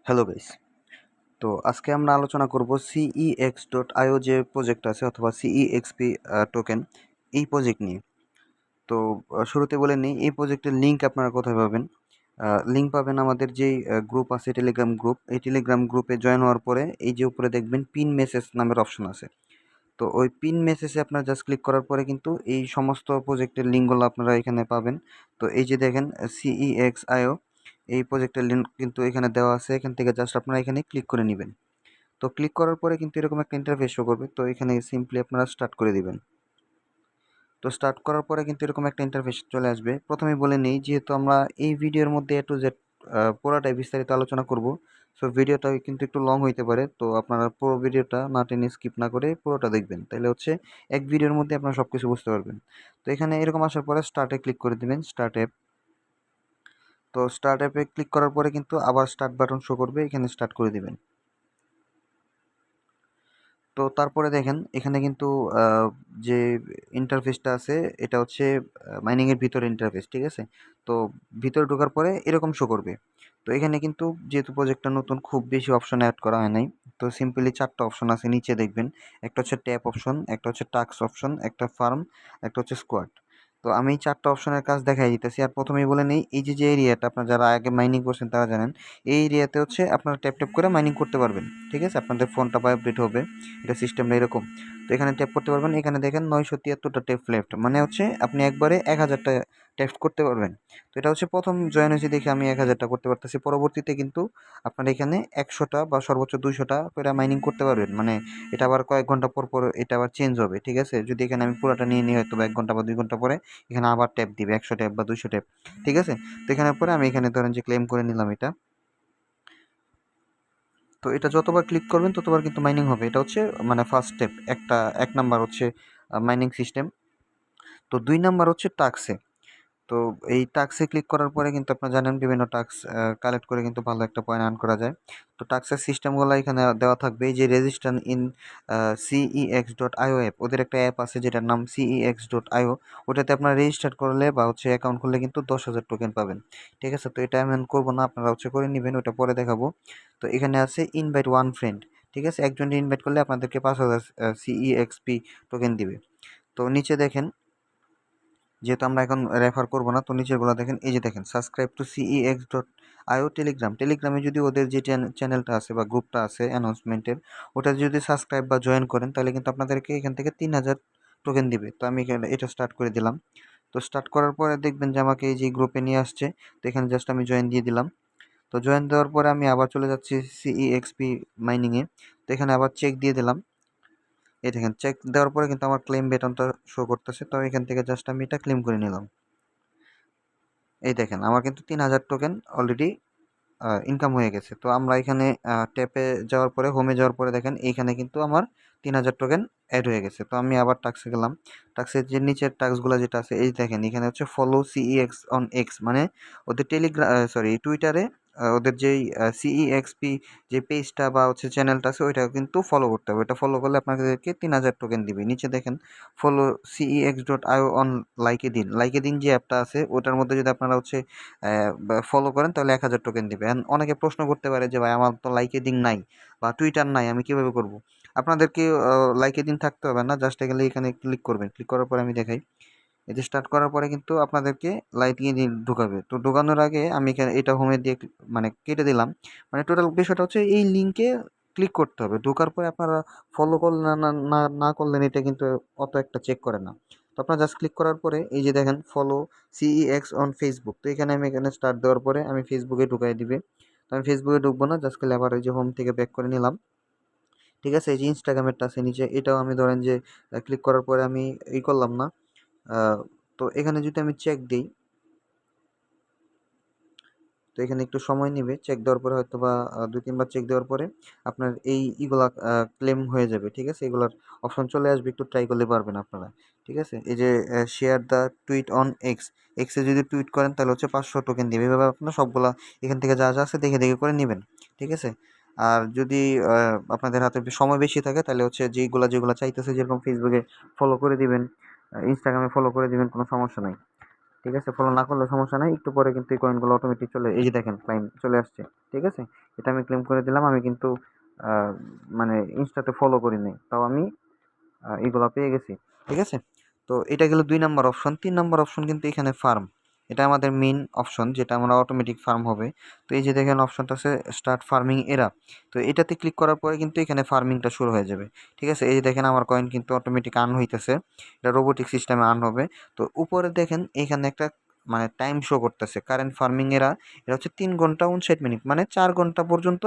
Hello guys. তো আজকে আমরা আলোচনা করব cex.io যে প্রজেক্ট আছে অথবা cexp টোকেন এই প্রজেক্ট নিয়ে। তো শুরুতে বলে নিই এই প্রজেক্টের লিংক আপনারা কোথায় পাবেন। লিংক পাবেন আমাদের যেই গ্রুপ আছে টেলিগ্রাম গ্রুপ, এই টেলিগ্রাম গ্রুপে জয়েন হওয়ার পরে এই যে উপরে দেখবেন পিন মেসেজ নামের অপশন আছে। তো ওই পিন মেসেজে আপনারা জাস্ট ক্লিক করার পরে কিন্তু এই সমস্ত প্রজেক্টের লিঙ্কগুলো আপনারা এখানে পাবেন। তো এই যে দেখেন cex.io এই প্রজেক্টের লিঙ্ক কিন্তু এখানে দেওয়া আছে, এখান থেকে জাস্ট আপনারা এখানে ক্লিক করে নেবেন। তো ক্লিক করার পরে কিন্তু এরকম একটা ইন্টারফেস শো করবে, তো এখানে সিম্পলি আপনারা স্টার্ট করে দিবেন। তো স্টার্ট করার পরে কিন্তু এরকম একটা ইন্টারফেস চলে আসবে। প্রথমে বলে নেই যেহেতু আমরা এই ভিডিওর মধ্যে A to Z পুরোটাই বিস্তারিত আলোচনা করব, সো ভিডিওটা কিন্তু একটু লং হইতে পারে। তো আপনারা পুরো ভিডিওটা না টেনে স্কিপ না করে পুরোটা দেখবেন, তাহলে হচ্ছে এক ভিডিওর মধ্যে আপনারা সব কিছু বুঝতে পারবেন। তো এখানে এরকম আসার পরে স্টার্টে ক্লিক করে দিবেন, স্টার্ট অ্যাপ। তো স্টার্ট অ্যাপে ক্লিক করার পরে কিন্তু আবার স্টার্ট বাটন শো করবে, এখানে স্টার্ট করে দিবেন। তো তারপরে দেখেন এখানে কিন্তু যে ইন্টারফেসটা আছে এটা হচ্ছে মাইনিংয়ের ভিতরে ইন্টারফেস, ঠিক আছে। তো ভিতরে ঢোকার পরে এরকম শো করবে। তো এখানে কিন্তু যেহেতু প্রজেক্টটা নতুন খুব বেশি অপশন অ্যাড করা হয় নাই। তো সিম্পলি চারটা অপশন আছে নিচে দেখবেন, একটা হচ্ছে ট্যাপ অপশন, একটা হচ্ছে টাস্ক অপশন, একটা ফার্ম, একটা হচ্ছে স্কোয়াড। তো আমি এই চারটা অপশনের কাজ দেখাই দিতেছি। আর প্রথমেই বলে নেই এই যে এরিয়াটা আপনারা যারা আগে মাইনিং করছেন তারা জানেন, এই এরিয়াতে হচ্ছে আপনারা ট্যাপ ট্যাপ করে মাইনিং করতে পারবেন, ঠিক আছে। আপনাদের ফোনটা ভাইব্রেট হবে, এটা সিস্টেমটা এরকম। তো এখানে ট্যাপ করতে পারবেন, এখানে দেখেন 973টা ট্যাপ লেফট, মানে হচ্ছে আপনি একবারে 1000টা ট্যাপ করতে পারবেন। তো এটা হচ্ছে প্রথম জয়েন হয়েছে দেখে আমি 1000টা করতে পারতেছি। পরবর্তীতে কিন্তু আপনার এখানে 100টা বা সর্বোচ্চ 200টা করে মাইনিং করতে পারবেন। মানে এটা আবার কয়েক ঘন্টা পর পর এটা আবার চেঞ্জ হবে, ঠিক আছে। যদি এখানে আমি পুরোটা নিয়ে নিই হয়তো বা 1 ঘন্টা বা 2 ঘন্টা পরে এখানে আবার ট্যাপ দিবে 100 ট্যাপ বা 200 ট্যাপ, ঠিক আছে। তো এখানে পরে আমি এখানে ধরেন যে ক্লেম করে নিলাম এটা। তো এটা যতবার ক্লিক করবেন ততবার কিন্তু মাইনিং হবে। এটা হচ্ছে মানে ফার্স্ট স্টেপ, এক নাম্বার হচ্ছে মাইনিং সিস্টেম। তো 2 নাম্বার হচ্ছে টাস্কে। তো এই টাস্কে ক্লিক করার পরে কিন্তু আপনারা জানেন বিভিন্ন টাস্ক কালেক্ট করে কিন্তু ভালো একটা পয়েন্ট আর্ন করা যায়। তো টাস্কের সিস্টেমগুলো এখানে দেওয়া থাকবে। এই যে রেজিস্টার ইন cex.io অ্যাপ, ওদের একটা অ্যাপ আছে যেটার নাম cex.io। ওটাতে আপনারা রেজিস্টার করলে বা হচ্ছে অ্যাকাউন্ট খুললে কিন্তু 10,000 টোকেন পাবেন, ঠিক আছে। তো এটা আমি করবো না, আপনারা হচ্ছে করে নেবেন, ওটা পরে দেখাবো। তো এখানে আছে ইনভাইট ওয়ান ফ্রেন্ড, ঠিক আছে। একজনকে ইনভাইট করলে আপনাদেরকে 5,000 CEXP টোকেন দিবে। তো নিচে দেখেন, যেহেতু আমরা এখন রেফার করবো না, তো নিচেরগুলো দেখেন, এই যে দেখেন সাবস্ক্রাইব টু cex.io টেলিগ্রামে যদি ওদের যে চ্যানেলটা আছে বা গ্রুপটা আছে অ্যানাউন্সমেন্টের, ওটা যদি সাবস্ক্রাইব বা জয়েন করেন তাহলে কিন্তু আপনাদেরকে এখান থেকে 3000 টোকেন দিবে। তো আমি এখানে এটা স্টার্ট করে দিলাম। তো স্টার্ট করার পরে দেখবেন যে আমাকে এই যে গ্রুপে নিয়ে আসছে। তো এখানে জাস্ট আমি জয়েন দিয়ে দিলাম। তো জয়েন দেওয়ার পরে আমি আবার চলে যাচ্ছি CEXP মাইনিংয়ে। তো এখানে আবার চেক দিয়ে দিলাম। এই দেখেন চেক দেওয়ার পরে কিন্তু আমার ক্লেম বেতনটা শো করতেছে। তো এখান থেকে জাস্ট আমি এটা ক্লেম করে নিলাম। এই দেখেন আমার কিন্তু 3000 টোকেন অলরেডি ইনকাম হয়ে গেছে। তো আমরা এখানে ট্যাপে যাওয়ার পরে, হোমে যাওয়ার পরে দেখেন এইখানে কিন্তু আমার 3000 টোকেন অ্যাড হয়ে গেছে। তো আমি আবার টাস্কে গেলাম। টাস্কের যে নিচের টাস্কগুলো যেটা আছে এই দেখেন এখানে হচ্ছে ফলো সিইএক্স অন এক্স, মানে ওদের সরি টুইটারে ওদের যেই সিইএক্সপি যে পেজটা বা হচ্ছে চ্যানেলটা আছে ওইটা কিন্তু ফলো করতে হবে। ওটা ফলো করলে আপনাদেরকে 3000 টোকেন দিবে। নিচে দেখেন ফলো cex.io অন লাইকে দিন, লাইকে দিন যে অ্যাপটা আছে ওটার মধ্যে যদি আপনারা হচ্ছে ফলো করেন তাহলে 1000 টোকেন দিবে। And অনেকে প্রশ্ন করতে পারে যে ভাই আমার তো লাইকে দিন নাই বা টুইটার নাই, আমি কিভাবে করব। আপনাদেরকে লাইকে দিন থাকতে হবে না, জাস্ট গেলে এখানে ক্লিক করবেন, ক্লিক করার পরে আমি দেখাই। এই যে স্টার্ট করার পরে কিন্তু আপনাদেরকে লাইকে দিন ঢুকাবে। তো ঢোকানোর আগে আমি এখানে এটা হোমে দিয়ে মানে কেটে দিলাম। মানে টোটাল বিষয়টা হচ্ছে এই লিঙ্কে ক্লিক করতে হবে। ঢোকার পরে আপনারা ফলো করলেন না করলেন এটা কিন্তু অত একটা চেক করে না। তো আপনারা জাস্ট ক্লিক করার পরে এই যে দেখেন ফলো সিইএক্স অন ফেসবুক। তো এখানে আমি এখানে স্টার্ট দেওয়ার পরে আমি ফেসবুকে ঢুকাই দিবে। তো আমি ফেসবুকে ঢুকবো না, জাস্ট খালি আবার এই যে হোম থেকে ব্যাক করে নিলাম, ঠিক আছে। এই যে ইনস্টাগ্রামেরটা আছে নিচে, এটাও আমি ধরেন যে ক্লিক করার পরে আমি করলাম না। আহ, তো এখানে যদি আমি চেক দিই, তো এখানে একটু সময় নেবে চেক দেওয়ার পরে, হয়তো বা 2-3 বার চেক দেওয়ার পরে আপনার এই ইগুলা ক্লেম হয়ে যাবে, ঠিক আছে। এগুলার অপশন চলে আসবে, একটু ট্রাই করলে পারবেন আপনারা, ঠিক আছে। এই যে শেয়ার দ্য টুইট অন এক্সে যদি টুইট করেন তাহলে হচ্ছে 500 টোকেন দিবে। এভাবে আপনারা সবগুলা এখান থেকে যা যা আছে দেখে দেখে করে নেবেন, ঠিক আছে। আর যদি আপনাদের হাতে সময় বেশি থাকে তাহলে হচ্ছে যেগুলা চাইতেছে, যেরকম ফেসবুকে ফলো করে দিবেন, ইনস্টাগ্রামে ফলো করে দিবেন, কোনো সমস্যা নাই। ঠিক আছে, ফলো না করলে সমস্যা নাই, একটু পরে কিন্তু এই কয়েনগুলো অটোমেটিক এই যে দেখেন ক্লাইম চলে আসছে। ঠিক আছে, এটা আমি ক্লেম করে দিলাম। আমি কিন্তু মানে ইনস্টাতে ফলো করি নাই, তাও আমি এগুলো পেয়ে গেছি। ঠিক আছে, তো এটা গেল 2 নাম্বার অপশন। 3 নাম্বার অপশন কিন্তু এখানে ফার্ম, এটা আমাদের মেইন অপশন, যেটা আমরা অটোমেটিক ফার্ম হবে। তো এই যে দেখেন অপশনটা আছে স্টার্ট ফার্মিং এরা, তো এটাতে ক্লিক করার পরে কিন্তু এখানে ফার্মিংটা শুরু হয়ে যাবে। ঠিক আছে, এই যে দেখেন আমার কয়েন কিন্তু অটোমেটিক আর্ন হইতেছে, এটা রোবোটিক সিস্টেমে আর্ন হবে। তো উপরে দেখেন এখানে একটা মানে টাইম শো করতেছে কারেন্ট ফার্মিং এরা, এটা হচ্ছে 3 ঘন্টা 59 মিনিট, মানে 4 ঘন্টা পর্যন্ত,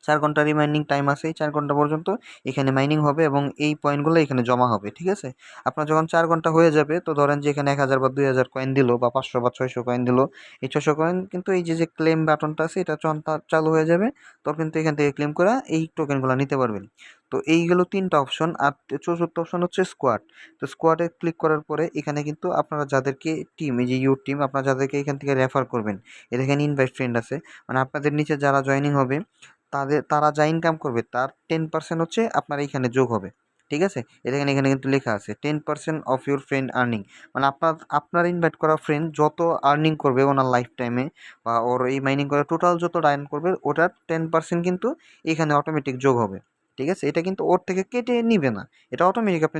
4 ঘন্টা রিমাইনিং টাইম আছে। এই 4 ঘন্টা পর্যন্ত এখানে মাইনিং হবে এবং এই পয়েন্টগুলো এখানে জমা হবে। ঠিক আছে, আপনার যখন 4 ঘন্টা হয়ে যাবে, তো ধরেন যে এখানে 1000 বা 2000 কয়েন দিল, বা 500 বা 600 কয়েন দিল, এই 600 কয়েন কিন্তু এই যে যে ক্লেম বাটনটা আছে এটা চালু হয়ে যাবে, তো কিন্তু এখান থেকে ক্লেম করে এই টোকেনগুলো নিতে পারবেন। তো এই গেল 3টা অপশন। আর চতুর্থ অপশন হচ্ছে স্কোয়াড। তো স্কোয়াডে ক্লিক করার পরে এখানে কিন্তু আপনারা যাদেরকে টিম, এই যে ইউর টিম, আপনারা যাদেরকে এখান থেকে রেফার করবেন, এখানে ইনভাইট ফ্রেন্ড আছে, মানে আপনাদের নিচে যারা জয়েনিং হবে তারা যা ইনকাম করবে তার 10% হচ্ছে আপনার এইখানে যোগ হবে। ঠিক আছে, এখানে এখানে কিন্তু লেখা আছে 10% অফ ইউর ফ্রেন্ড আর্নিং, মানে আপনার ইনভাইট করা ফ্রেন্ড যত আর্নিং করবে ওনার লাইফ টাইমে, বা ওর এই মাইনিং করে টোটাল যত আর্ন করবে, ওটার 10% কিন্তু এখানে অটোমেটিক যোগ হবে। ঠিক আছে, এটা কিন্তু ওর থেকে কেটে নিবে না, এটা অটোমেটিক আপনি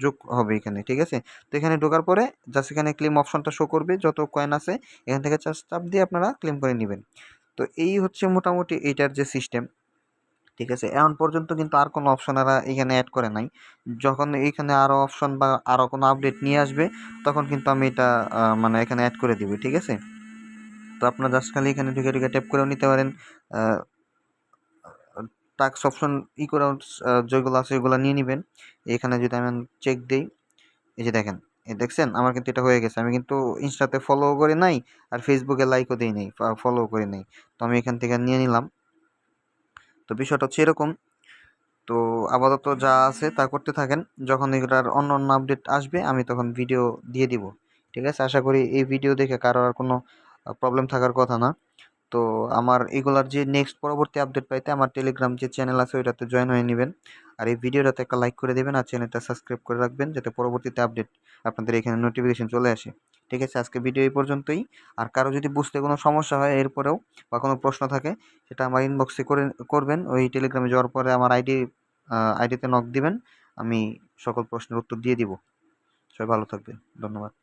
যোগ হবে এখানে। ঠিক আছে, তো এখানে ঢোকার পরে জাস্ট এখানে ক্লেম অপশনটা শো করবে, যত কয়েন আছে এখান থেকে জাস্ট চাপ দিয়ে আপনারা ক্লেম করে নেবেন। তো এই হচ্ছে মোটামুটি এইটার যে সিস্টেম। ঠিক আছে, এখন পর্যন্ত কিন্তু আর কোনো অপশন এরা এখানে অ্যাড করে নাই। যখন এইখানে আরও অপশন বা আরও কোনো আপডেট নিয়ে আসবে, তখন কিন্তু আমি এটা মানে এখানে অ্যাড করে দিব। ঠিক আছে, তো আপনারা জাস্ট খালি এখানে ঢুকে ঢুকে ট্যাপ করেও নিতে পারেন। টাস্ক অপশন করে যেগুলো আছে ওইগুলো নিয়ে নেবেন। এখানে যদি আমি চেক দিই, এই যে দেখেন, দেখছেন আমার কিন্তু এটা হয়ে গেছে। আমি কিন্তু ইনস্টাতে ফলো করি নাই, আর ফেসবুকে লাইকও দিই নাই, ফলো করি নাই। তো আমি এখান থেকে নিয়ে নিলাম। তো বিষয়টা হচ্ছে এরকম। তো আপাতত যা আছে তা করতে থাকেন, যখন এগুলার অন্য অন্য আপডেট আসবে আমি তখন ভিডিও দিয়ে দিব। ঠিক আছে, আশা করি এই ভিডিও দেখে কারো আর কোনো প্রবলেম থাকার কথা না। তো আমার এগুলার যে নেক্সট পরবর্তী আপডেট পাইতে আমার টেলিগ্রাম যে চ্যানেল আছে ওইটাতে জয়েন হয়ে নেবেন, আর এই ভিডিওটাতে একটা লাইক করে দেবেন, আর চ্যানেলটা সাবস্ক্রাইব করে রাখবেন, যাতে পরবর্তীতে আপডেট আপনাদের এখানে নোটিফিকেশন চলে আসে। ঠিক আছে, আজকে ভিডিও এই পর্যন্তই। আর কারো যদি বুঝতে কোনো সমস্যা হয় এরপরেও, বা কোনো প্রশ্ন থাকে, সেটা আমার ইনবক্সে করবেন। ওই টেলিগ্রামে যাওয়ার পরে আমার আইডিতে নক দিবেন, আমি সকল প্রশ্নের উত্তর দিয়ে দিব। সবাই ভালো থাকবেন, ধন্যবাদ।